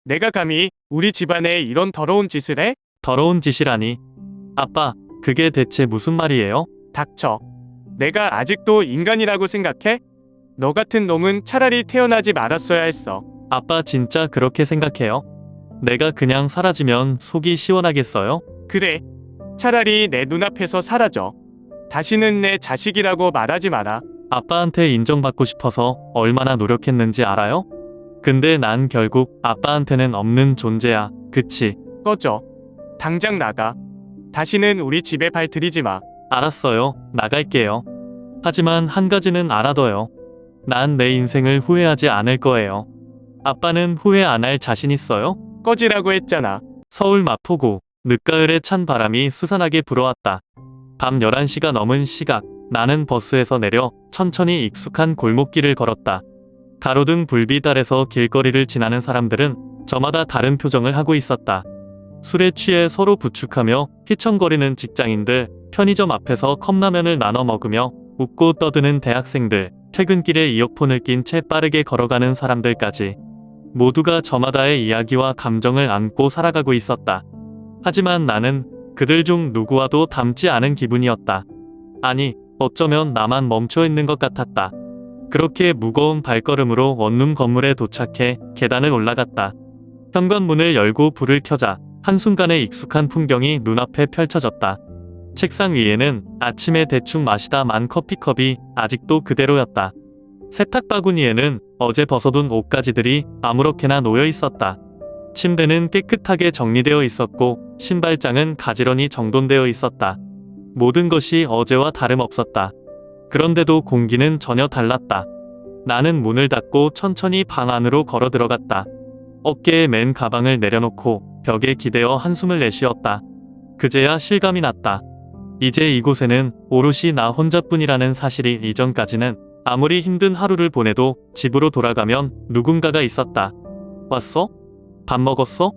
내가 감히 우리 집안에 이런 더러운 짓을 해? 더러운 짓이라니. 아빠, 그게 대체 무슨 말이에요? 닥쳐. 내가 아직도 인간이라고 생각해? 너 같은 놈은 차라리 태어나지 말았어야 했어. 아빠 진짜 그렇게 생각해요? 내가 그냥 사라지면 속이 시원하겠어요? 그래. 차라리 내 눈앞에서 사라져. 다시는 내 자식이라고 말하지 마라. 아빠한테 인정받고 싶어서 얼마나 노력했는지 알아요? 근데 난 결국 아빠한테는 없는 존재야. 그치? 꺼져. 당장 나가. 다시는 우리 집에 발 들이지 마. 알았어요. 나갈게요. 하지만 한 가지는 알아둬요. 난 내 인생을 후회하지 않을 거예요. 아빠는 후회 안 할 자신 있어요? 꺼지라고 했잖아. 서울 마포구, 늦가을에 찬 바람이 스산하게 불어왔다. 밤 11시가 넘은 시각, 나는 버스에서 내려 천천히 익숙한 골목길을 걸었다. 가로등 불빛 아래서 길거리를 지나는 사람들은 저마다 다른 표정을 하고 있었다. 술에 취해 서로 부축하며 휘청거리는 직장인들, 편의점 앞에서 컵라면을 나눠 먹으며 웃고 떠드는 대학생들, 퇴근길에 이어폰을 낀 채 빠르게 걸어가는 사람들까지 모두가 저마다의 이야기와 감정을 안고 살아가고 있었다. 하지만 나는 그들 중 누구와도 닮지 않은 기분이었다. 아니, 어쩌면 나만 멈춰 있는 것 같았다. 그렇게 무거운 발걸음으로 원룸 건물에 도착해 계단을 올라갔다. 현관문을 열고 불을 켜자 한순간에 익숙한 풍경이 눈앞에 펼쳐졌다. 책상 위에는 아침에 대충 마시다 만 커피컵이 아직도 그대로였다. 세탁 바구니에는 어제 벗어둔 옷가지들이 아무렇게나 놓여 있었다. 침대는 깨끗하게 정리되어 있었고 신발장은 가지런히 정돈되어 있었다. 모든 것이 어제와 다름없었다. 그런데도 공기는 전혀 달랐다. 나는 문을 닫고 천천히 방 안으로 걸어 들어갔다. 어깨에 맨 가방을 내려놓고 벽에 기대어 한숨을 내쉬었다. 그제야 실감이 났다. 이제 이곳에는 오롯이 나 혼자뿐이라는 사실이 이전까지는 아무리 힘든 하루를 보내도 집으로 돌아가면 누군가가 있었다. 왔어? 밥 먹었어?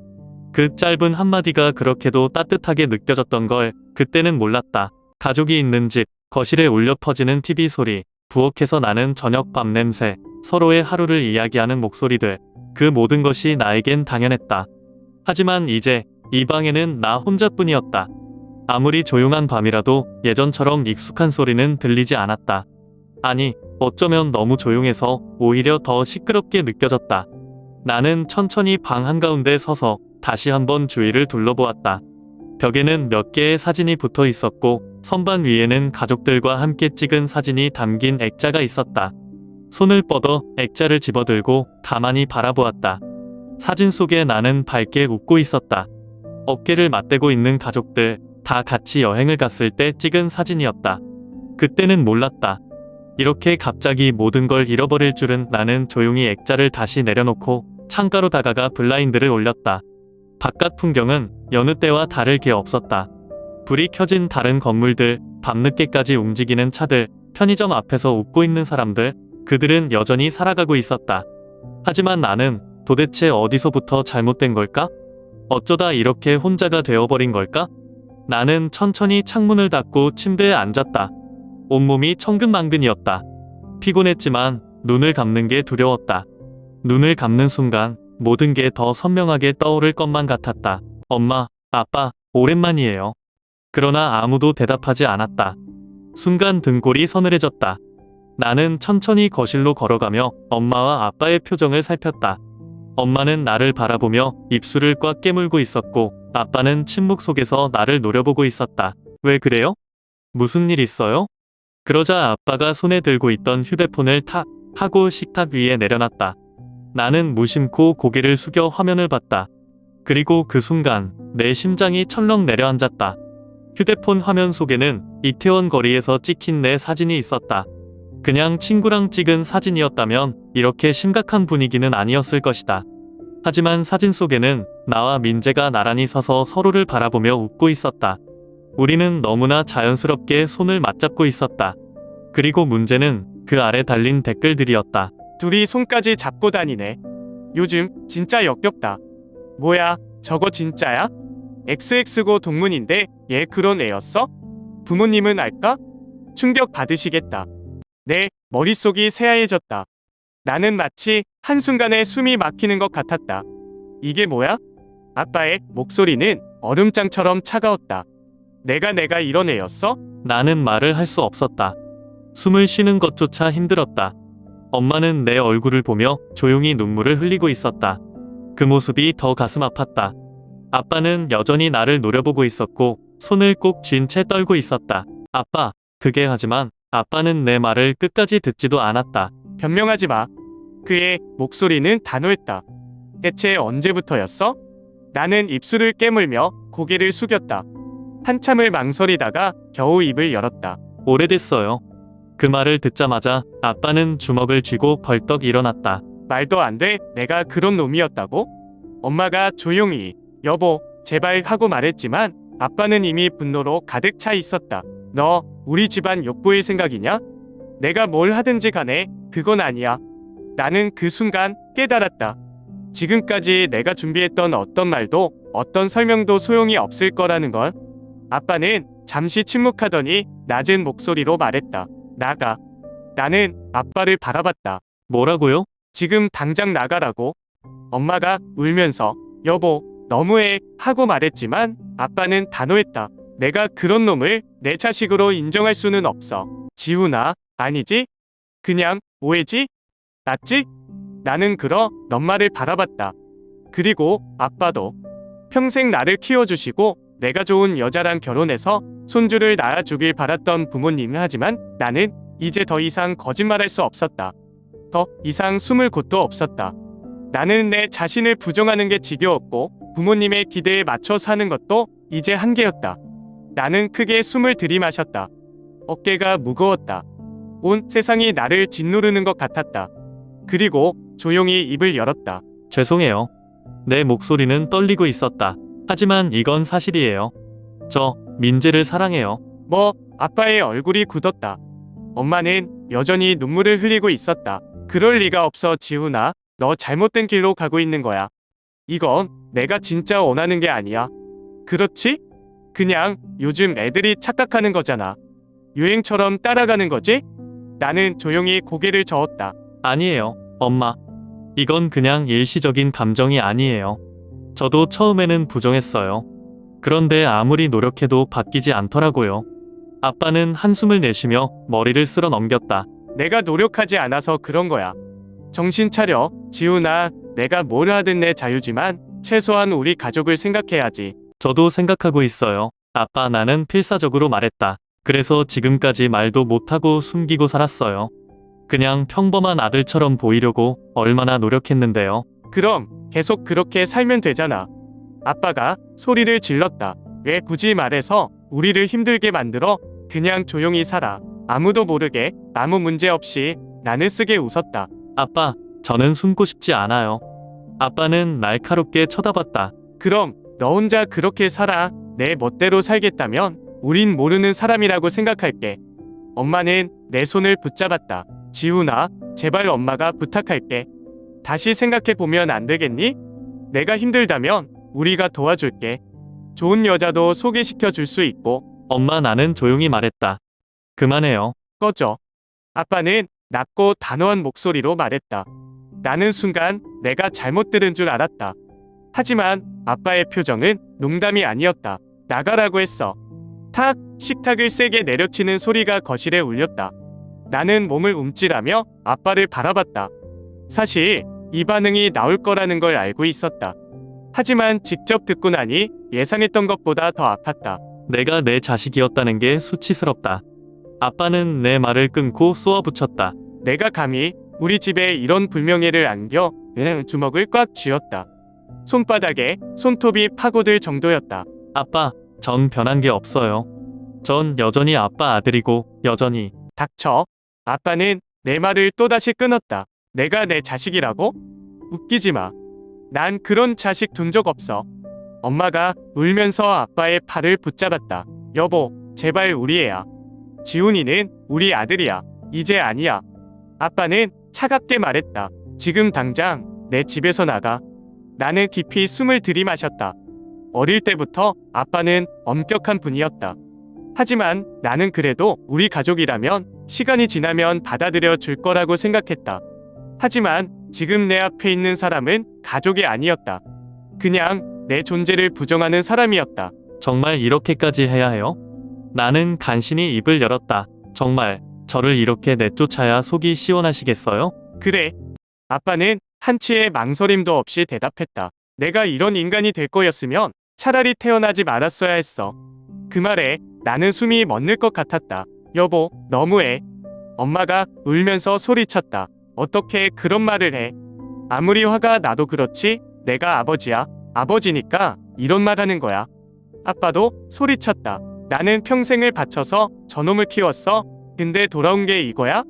그 짧은 한마디가 그렇게도 따뜻하게 느껴졌던 걸 그때는 몰랐다. 가족이 있는 집, 거실에 울려 퍼지는 TV 소리, 부엌에서 나는 저녁 밥 냄새, 서로의 하루를 이야기하는 목소리들, 그 모든 것이 나에겐 당연했다. 하지만 이제 이 방에는 나 혼자뿐이었다. 아무리 조용한 밤이라도 예전처럼 익숙한 소리는 들리지 않았다. 아니, 어쩌면 너무 조용해서 오히려 더 시끄럽게 느껴졌다. 나는 천천히 방 한가운데 서서 다시 한번 주위를 둘러보았다. 벽에는 몇 개의 사진이 붙어 있었고 선반 위에는 가족들과 함께 찍은 사진이 담긴 액자가 있었다. 손을 뻗어 액자를 집어들고 가만히 바라보았다. 사진 속에 나는 밝게 웃고 있었다. 어깨를 맞대고 있는 가족들, 다 같이 여행을 갔을 때 찍은 사진이었다. 그때는 몰랐다. 이렇게 갑자기 모든 걸 잃어버릴 줄은. 나는 조용히 액자를 다시 내려놓고 창가로 다가가 블라인드를 올렸다. 바깥 풍경은 여느 때와 다를 게 없었다. 불이 켜진 다른 건물들, 밤늦게까지 움직이는 차들, 편의점 앞에서 웃고 있는 사람들, 그들은 여전히 살아가고 있었다. 하지만 나는 도대체 어디서부터 잘못된 걸까? 어쩌다 이렇게 혼자가 되어버린 걸까? 나는 천천히 창문을 닫고 침대에 앉았다. 온몸이 천근만근이었다. 피곤했지만 눈을 감는 게 두려웠다. 눈을 감는 순간 모든 게 더 선명하게 떠오를 것만 같았다. 엄마, 아빠, 오랜만이에요. 그러나 아무도 대답하지 않았다. 순간 등골이 서늘해졌다. 나는 천천히 거실로 걸어가며 엄마와 아빠의 표정을 살폈다. 엄마는 나를 바라보며 입술을 꽉 깨물고 있었고 아빠는 침묵 속에서 나를 노려보고 있었다. 왜 그래요? 무슨 일 있어요? 그러자 아빠가 손에 들고 있던 휴대폰을 탁 하고 식탁 위에 내려놨다. 나는 무심코 고개를 숙여 화면을 봤다. 그리고 그 순간 내 심장이 철렁 내려앉았다. 휴대폰 화면 속에는 이태원 거리에서 찍힌 내 사진이 있었다. 그냥 친구랑 찍은 사진이었다면 이렇게 심각한 분위기는 아니었을 것이다. 하지만 사진 속에는 나와 민재가 나란히 서서 서로를 바라보며 웃고 있었다. 우리는 너무나 자연스럽게 손을 맞잡고 있었다. 그리고 문제는 그 아래 달린 댓글들이었다. 둘이 손까지 잡고 다니네. 요즘 진짜 역겹다. 뭐야, 저거 진짜야? XX고 동문인데 얘 그런 애였어? 부모님은 알까? 충격 받으시겠다. 내 머릿속이 새하얘졌다. 나는 마치 한순간에 숨이 막히는 것 같았다. 이게 뭐야? 아빠의 목소리는 얼음장처럼 차가웠다. 내가 이런 애였어? 나는 말을 할 수 없었다. 숨을 쉬는 것조차 힘들었다. 엄마는 내 얼굴을 보며 조용히 눈물을 흘리고 있었다. 그 모습이 더 가슴 아팠다. 아빠는 여전히 나를 노려보고 있었고 손을 꼭 쥔 채 떨고 있었다. 아빠, 하지만 아빠는 내 말을 끝까지 듣지도 않았다. 변명하지 마. 그의 목소리는 단호했다. 대체 언제부터였어? 나는 입술을 깨물며 고개를 숙였다. 한참을 망설이다가 겨우 입을 열었다. 오래됐어요. 그 말을 듣자마자 아빠는 주먹을 쥐고 벌떡 일어났다. 말도 안 돼. 내가 그런 놈이었다고? 엄마가 조용히 여보 제발 하고 말했지만 아빠는 이미 분노로 가득 차 있었다. 너 우리 집안 욕보일 생각이냐? 내가 뭘 하든지 간에 그건 아니야. 나는 그 순간 깨달았다. 지금까지 내가 준비했던 어떤 말도 어떤 설명도 소용이 없을 거라는 걸. 아빠는 잠시 침묵하더니 낮은 목소리로 말했다. 나가. 나는 아빠를 바라봤다. 뭐라고요? 지금 당장 나가라고. 엄마가 울면서 여보 너무해 하고 말했지만 아빠는 단호했다. 내가 그런 놈을 내 자식으로 인정할 수는 없어. 지훈아, 아니지? 그냥 오해지? 맞지? 나는 너말을 바라봤다. 그리고 아빠도 평생 나를 키워주시고 내가 좋은 여자랑 결혼해서 손주를 낳아주길 바랐던 부모님. 하지만 나는 이제 더 이상 거짓말할 수 없었다. 더 이상 숨을 곳도 없었다. 나는 내 자신을 부정하는 게 지겨웠고 부모님의 기대에 맞춰 사는 것도 이제 한계였다. 나는 크게 숨을 들이마셨다. 어깨가 무거웠다. 온 세상이 나를 짓누르는 것 같았다. 그리고 조용히 입을 열었다. 죄송해요. 내 목소리는 떨리고 있었다. 하지만 이건 사실이에요. 저 민재를 사랑해요. 뭐, 아빠의 얼굴이 굳었다. 엄마는 여전히 눈물을 흘리고 있었다. 그럴 리가 없어 지훈아. 너 잘못된 길로 가고 있는 거야. 이건 내가 진짜 원하는 게 아니야. 그렇지? 그냥 요즘 애들이 착각하는 거잖아. 유행처럼 따라가는 거지? 나는 조용히 고개를 저었다. 아니에요, 엄마. 이건 그냥 일시적인 감정이 아니에요. 저도 처음에는 부정했어요. 그런데 아무리 노력해도 바뀌지 않더라고요. 아빠는 한숨을 내쉬며 머리를 쓸어 넘겼다. 내가 노력하지 않아서 그런 거야. 정신 차려, 지훈아. 내가 뭘 하든 내 자유지만 최소한 우리 가족을 생각해야지. 저도 생각하고 있어요. 아빠, 나는 필사적으로 말했다. 그래서 지금까지 말도 못하고 숨기고 살았어요. 그냥 평범한 아들처럼 보이려고 얼마나 노력했는데요. 그럼 계속 그렇게 살면 되잖아. 아빠가 소리를 질렀다. 왜 굳이 말해서 우리를 힘들게 만들어? 그냥 조용히 살아. 아무도 모르게 아무 문제 없이. 나는 쓰게 웃었다. 아빠, 저는 숨고 싶지 않아요. 아빠는 날카롭게 쳐다봤다. 그럼 너 혼자 그렇게 살아. 내 멋대로 살겠다면 우린 모르는 사람이라고 생각할게. 엄마는 내 손을 붙잡았다. 지훈아, 제발 엄마가 부탁할게. 다시 생각해보면 안 되겠니? 내가 힘들다면 우리가 도와줄게. 좋은 여자도 소개시켜 줄 수 있고. 엄마, 나는 조용히 말했다. 그만해요. 꺼져. 아빠는 낮고 단호한 목소리로 말했다. 나는 순간 내가 잘못 들은 줄 알았다. 하지만 아빠의 표정은 농담이 아니었다. 나가라고 했어. 탁! 식탁을 세게 내려치는 소리가 거실에 울렸다. 나는 몸을 움찔하며 아빠를 바라봤다. 사실 이 반응이 나올 거라는 걸 알고 있었다. 하지만 직접 듣고 나니 예상했던 것보다 더 아팠다. 내가 내 자식이었다는 게 수치스럽다. 아빠는 내 말을 끊고 쏘아붙였다. 내가 감히 우리 집에 이런 불명예를 안겨? 주먹을 꽉 쥐었다. 손바닥에 손톱이 파고들 정도였다. 아빠, 전 변한 게 없어요. 전 여전히 아빠 아들이고 여전히. 닥쳐. 아빠는 내 말을 또다시 끊었다. 내가 내 자식이라고? 웃기지 마. 난 그런 자식 둔 적 없어. 엄마가 울면서 아빠의 팔을 붙잡았다. 여보, 제발 우리 애야. 지훈이는 우리 아들이야. 이제 아니야. 아빠는 차갑게 말했다. 지금 당장 내 집에서 나가. 나는 깊이 숨을 들이마셨다. 어릴 때부터 아빠는 엄격한 분이었다. 하지만 나는 그래도 우리 가족이라면 시간이 지나면 받아들여 줄 거라고 생각했다. 하지만 지금 내 앞에 있는 사람은 가족이 아니었다. 그냥 내 존재를 부정하는 사람이었다. 정말 이렇게까지 해야 해요? 나는 간신히 입을 열었다. 정말 저를 이렇게 내쫓아야 속이 시원하시겠어요? 그래. 아빠는 한치의 망설임도 없이 대답했다. 내가 이런 인간이 될 거였으면 차라리 태어나지 말았어야 했어. 그 말에 나는 숨이 멎는 것 같았다. 여보, 너무해. 엄마가 울면서 소리쳤다. 어떻게 그런 말을 해? 아무리 화가 나도 그렇지, 내가 아버지야. 아버지니까 이런 말 하는 거야. 아빠도 소리쳤다. 나는 평생을 바쳐서 저놈을 키웠어. 근데 돌아온 게 이거야?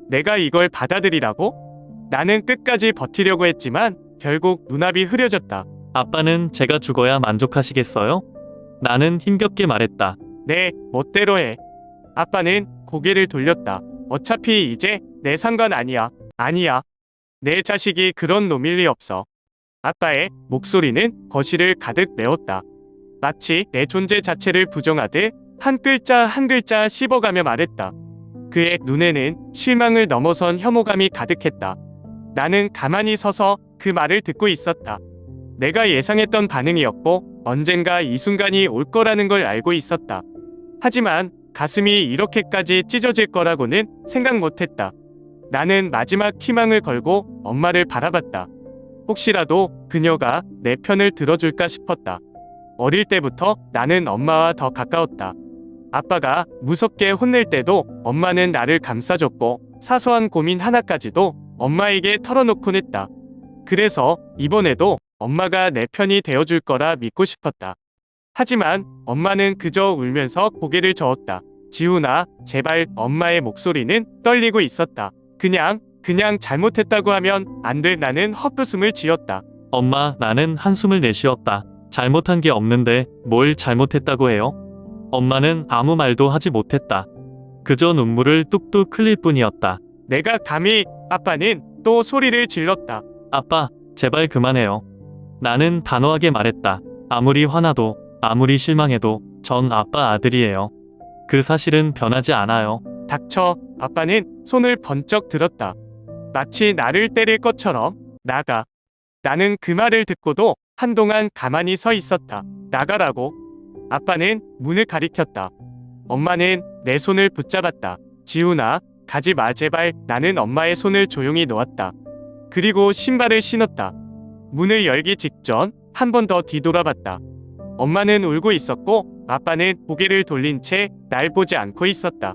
내가 이걸 받아들이라고? 나는 끝까지 버티려고 했지만 결국 눈앞이 흐려졌다. 아빠는 제가 죽어야 만족하시겠어요? 나는 힘겹게 말했다. 내 멋대로 해. 아빠는 고개를 돌렸다. 어차피 이제 내 상관 아니야. 아니야. 내 자식이 그런 놈일 리 없어. 아빠의 목소리는 거실을 가득 메웠다. 마치 내 존재 자체를 부정하듯 한 글자 한 글자 씹어가며 말했다. 그의 눈에는 실망을 넘어선 혐오감이 가득했다. 나는 가만히 서서 그 말을 듣고 있었다. 내가 예상했던 반응이었고 언젠가 이 순간이 올 거라는 걸 알고 있었다. 하지만 가슴이 이렇게까지 찢어질 거라고는 생각 못했다. 나는 마지막 희망을 걸고 엄마를 바라봤다. 혹시라도 그녀가 내 편을 들어줄까 싶었다. 어릴 때부터 나는 엄마와 더 가까웠다. 아빠가 무섭게 혼낼 때도 엄마는 나를 감싸줬고 사소한 고민 하나까지도 엄마에게 털어놓곤 했다. 그래서 이번에도 엄마가 내 편이 되어줄 거라 믿고 싶었다. 하지만 엄마는 그저 울면서 고개를 저었다. 지훈아, 제발. 엄마의 목소리는 떨리고 있었다. 그냥 잘못했다고 하면 안 돼. 나는 헛웃음을 지었다. 엄마, 나는 한숨을 내쉬었다. 잘못한 게 없는데 뭘 잘못했다고 해요? 엄마는 아무 말도 하지 못했다. 그저 눈물을 뚝뚝 흘릴 뿐이었다. 내가 감히. 아빠는 또 소리를 질렀다. 아빠, 제발 그만해요. 나는 단호하게 말했다. 아무리 화나도, 아무리 실망해도 전 아빠 아들이에요. 그 사실은 변하지 않아요. 닥쳐. 아빠는 손을 번쩍 들었다. 마치 나를 때릴 것처럼. 나가. 나는 그 말을 듣고도 한동안 가만히 서 있었다. 나가라고. 아빠는 문을 가리켰다. 엄마는 내 손을 붙잡았다. 지훈아, 가지 마 제발. 나는 엄마의 손을 조용히 놓았다. 그리고 신발을 신었다. 문을 열기 직전 한 번 더 뒤돌아봤다. 엄마는 울고 있었고 아빠는 고개를 돌린 채 날 보지 않고 있었다.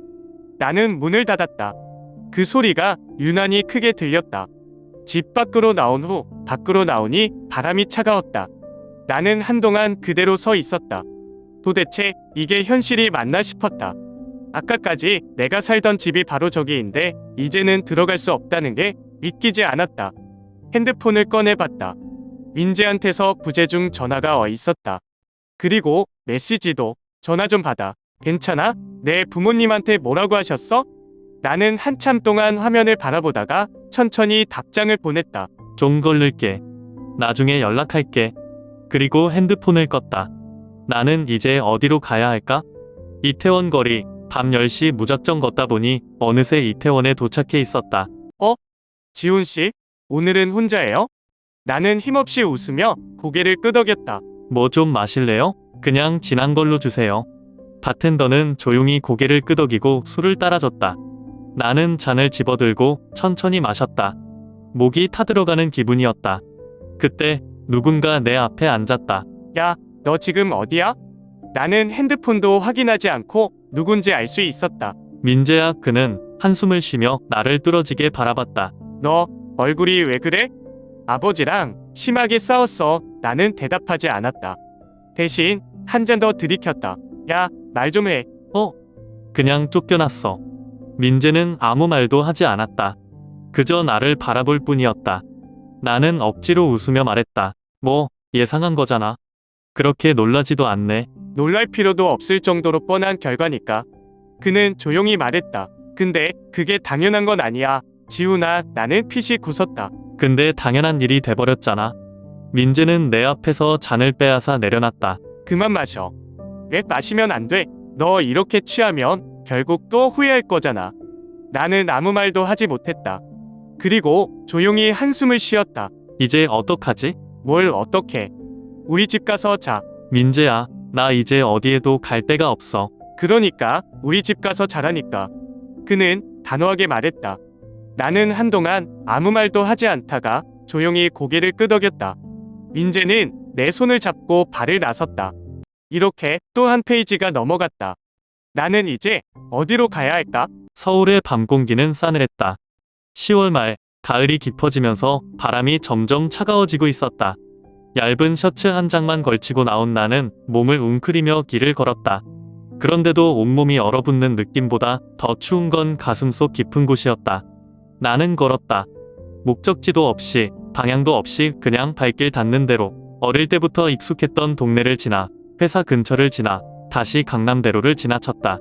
나는 문을 닫았다. 그 소리가 유난히 크게 들렸다. 집 밖으로 나온 후 밖으로 나오니 바람이 차가웠다. 나는 한동안 그대로 서 있었다. 도대체 이게 현실이 맞나 싶었다. 아까까지 내가 살던 집이 바로 저기인데 이제는 들어갈 수 없다는 게 믿기지 않았다. 핸드폰을 꺼내봤다. 민재한테서 부재중 전화가 와 있었다. 그리고 메시지도. 전화 좀 받아. 괜찮아? 내 부모님한테 뭐라고 하셨어? 나는 한참 동안 화면을 바라보다가 천천히 답장을 보냈다. 좀 걸릴게. 나중에 연락할게. 그리고 핸드폰을 껐다. 나는 이제 어디로 가야 할까? 이태원 거리, 밤 10시 무작정 걷다 보니 어느새 이태원에 도착해 있었다. 지훈씨, 오늘은 혼자예요? 나는 힘없이 웃으며 고개를 끄덕였다. 뭐 좀 마실래요? 그냥 진한 걸로 주세요. 바텐더는 조용히 고개를 끄덕이고 술을 따라줬다. 나는 잔을 집어들고 천천히 마셨다. 목이 타들어가는 기분이었다. 그때 누군가 내 앞에 앉았다. 야, 너 지금 어디야? 나는 핸드폰도 확인하지 않고 누군지 알 수 있었다. 민재야. 그는 한숨을 쉬며 나를 뚫어지게 바라봤다. 너 얼굴이 왜 그래? 아버지랑 심하게 싸웠어. 나는 대답하지 않았다. 대신 한 잔 더 들이켰다. 야, 말 좀 해. 그냥 쫓겨났어. 민재는 아무 말도 하지 않았다. 그저 나를 바라볼 뿐이었다. 나는 억지로 웃으며 말했다. 뭐, 예상한 거잖아. 그렇게 놀라지도 않네. 놀랄 필요도 없을 정도로 뻔한 결과니까. 그는 조용히 말했다. 근데 그게 당연한 건 아니야. 지훈아, 나는 핏이 굳었다. 근데 당연한 일이 돼버렸잖아. 민재는 내 앞에서 잔을 빼앗아 내려놨다. 그만 마셔. 왜 마시면 안 돼? 너 이렇게 취하면 결국 또 후회할 거잖아. 나는 아무 말도 하지 못했다. 그리고 조용히 한숨을 쉬었다. 이제 어떡하지? 뭘 어떻게? 우리 집 가서 자. 민재야, 나 이제 어디에도 갈 데가 없어. 그러니까 우리 집 가서 자라니까. 그는 단호하게 말했다. 나는 한동안 아무 말도 하지 않다가 조용히 고개를 끄덕였다. 민재는 내 손을 잡고 발을 나섰다. 이렇게 또 한 페이지가 넘어갔다. 나는 이제 어디로 가야 할까? 서울의 밤 공기는 싸늘했다. 10월 말, 가을이 깊어지면서 바람이 점점 차가워지고 있었다. 얇은 셔츠 한 장만 걸치고 나온 나는 몸을 웅크리며 길을 걸었다. 그런데도 온몸이 얼어붙는 느낌보다 더 추운 건 가슴속 깊은 곳이었다. 나는 걸었다. 목적지도 없이, 방향도 없이 그냥 발길 닿는 대로. 어릴 때부터 익숙했던 동네를 지나, 회사 근처를 지나, 다시 강남대로를 지나쳤다.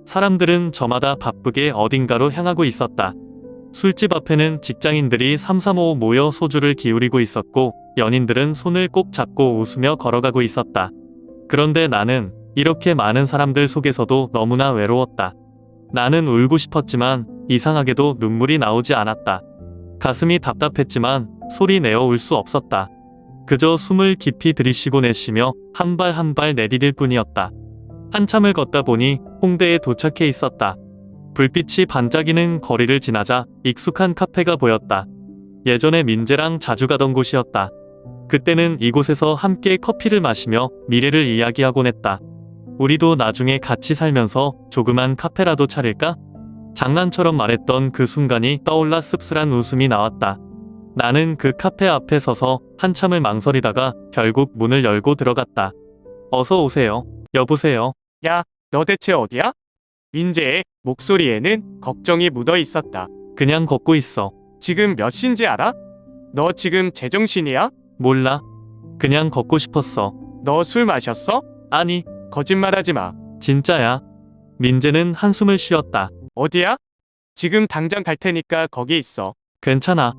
사람들은 저마다 바쁘게 어딘가로 향하고 있었다. 술집 앞에는 직장인들이 삼삼오오 모여 소주를 기울이고 있었고, 연인들은 손을 꼭 잡고 웃으며 걸어가고 있었다. 그런데 나는 이렇게 많은 사람들 속에서도 너무나 외로웠다. 나는 울고 싶었지만 이상하게도 눈물이 나오지 않았다. 가슴이 답답했지만 소리 내어 울 수 없었다. 그저 숨을 깊이 들이쉬고 내쉬며 한 발 한 발 내디딜 뿐이었다. 한참을 걷다 보니 홍대에 도착해 있었다. 불빛이 반짝이는 거리를 지나자 익숙한 카페가 보였다. 예전에 민재랑 자주 가던 곳이었다. 그때는 이곳에서 함께 커피를 마시며 미래를 이야기하곤 했다. 우리도 나중에 같이 살면서 조그만 카페라도 차릴까? 장난처럼 말했던 그 순간이 떠올라 씁쓸한 웃음이 나왔다. 나는 그 카페 앞에 서서 한참을 망설이다가 결국 문을 열고 들어갔다. 어서 오세요. 여보세요. 야, 너 대체 어디야? 민재의 목소리에는 걱정이 묻어 있었다. 그냥 걷고 있어. 지금 몇 시인지 알아? 너 지금 제정신이야? 몰라. 그냥 걷고 싶었어. 너 술 마셨어? 아니, 거짓말하지 마. 진짜야. 민재는 한숨을 쉬었다. 어디야? 지금 당장 갈 테니까 거기 있어. 괜찮아.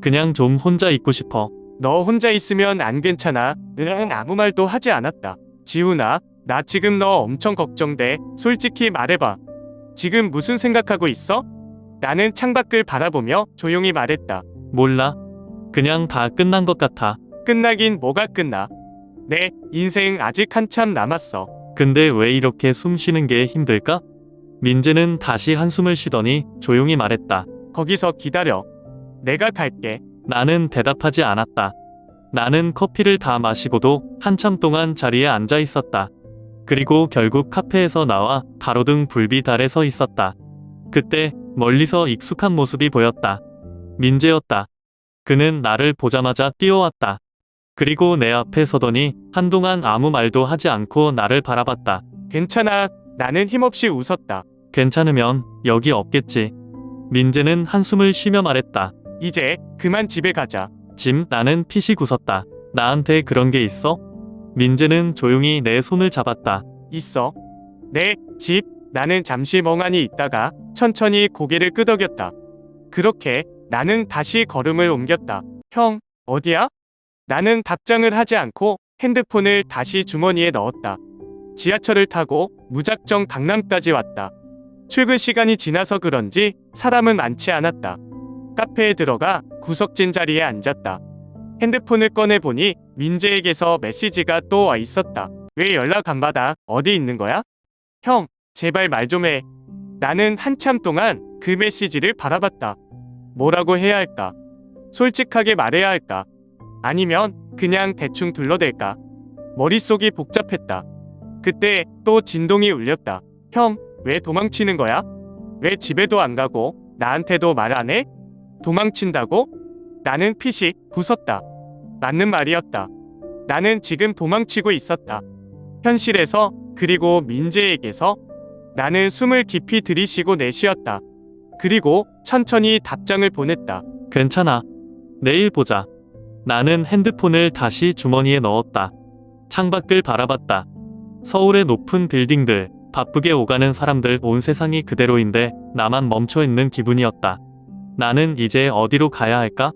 그냥 좀 혼자 있고 싶어. 너 혼자 있으면 안 괜찮아. 응, 아무 말도 하지 않았다. 지훈아, 나 지금 너 엄청 걱정돼. 솔직히 말해봐. 지금 무슨 생각하고 있어? 나는 창밖을 바라보며 조용히 말했다. 몰라. 그냥 다 끝난 것 같아. 끝나긴 뭐가 끝나. 내 인생 아직 한참 남았어. 근데 왜 이렇게 숨 쉬는 게 힘들까? 민재는 다시 한숨을 쉬더니 조용히 말했다. 거기서 기다려. 내가 갈게. 나는 대답하지 않았다. 나는 커피를 다 마시고도 한참 동안 자리에 앉아 있었다. 그리고 결국 카페에서 나와 가로등 불빛 아래 서 있었다. 그때 멀리서 익숙한 모습이 보였다. 민재였다. 그는 나를 보자마자 뛰어왔다. 그리고 내 앞에 서더니 한동안 아무 말도 하지 않고 나를 바라봤다. 괜찮아. 나는 힘없이 웃었다. 괜찮으면 여기 없겠지. 민재는 한숨을 쉬며 말했다. 이제 그만 집에 가자. 짐, 나는 피식 웃었다. 나한테 그런 게 있어? 민재는 조용히 내 손을 잡았다. 있어. 내 집. 나는 잠시 멍하니 있다가 천천히 고개를 끄덕였다. 그렇게 나는 다시 걸음을 옮겼다. 형, 어디야? 나는 답장을 하지 않고 핸드폰을 다시 주머니에 넣었다. 지하철을 타고 무작정 강남까지 왔다. 출근 시간이 지나서 그런지 사람은 많지 않았다. 카페에 들어가 구석진 자리에 앉았다. 핸드폰을 꺼내보니 민재에게서 메시지가 또 와 있었다. 왜 연락 안 받아? 어디 있는 거야? 형, 제발 말 좀 해. 나는 한참 동안 그 메시지를 바라봤다. 뭐라고 해야 할까? 솔직하게 말해야 할까? 아니면 그냥 대충 둘러댈까? 머릿속이 복잡했다. 그때 또 진동이 울렸다. 형, 왜 도망치는 거야? 왜 집에도 안 가고 나한테도 말 안 해? 도망친다고? 나는 피식 웃었다. 맞는 말이었다. 나는 지금 도망치고 있었다. 현실에서, 그리고 민재에게서. 나는 숨을 깊이 들이쉬고 내쉬었다. 그리고 천천히 답장을 보냈다. 괜찮아. 내일 보자. 나는 핸드폰을 다시 주머니에 넣었다. 창밖을 바라봤다. 서울의 높은 빌딩들, 바쁘게 오가는 사람들, 온 세상이 그대로인데 나만 멈춰있는 기분이었다. 나는 이제 어디로 가야 할까?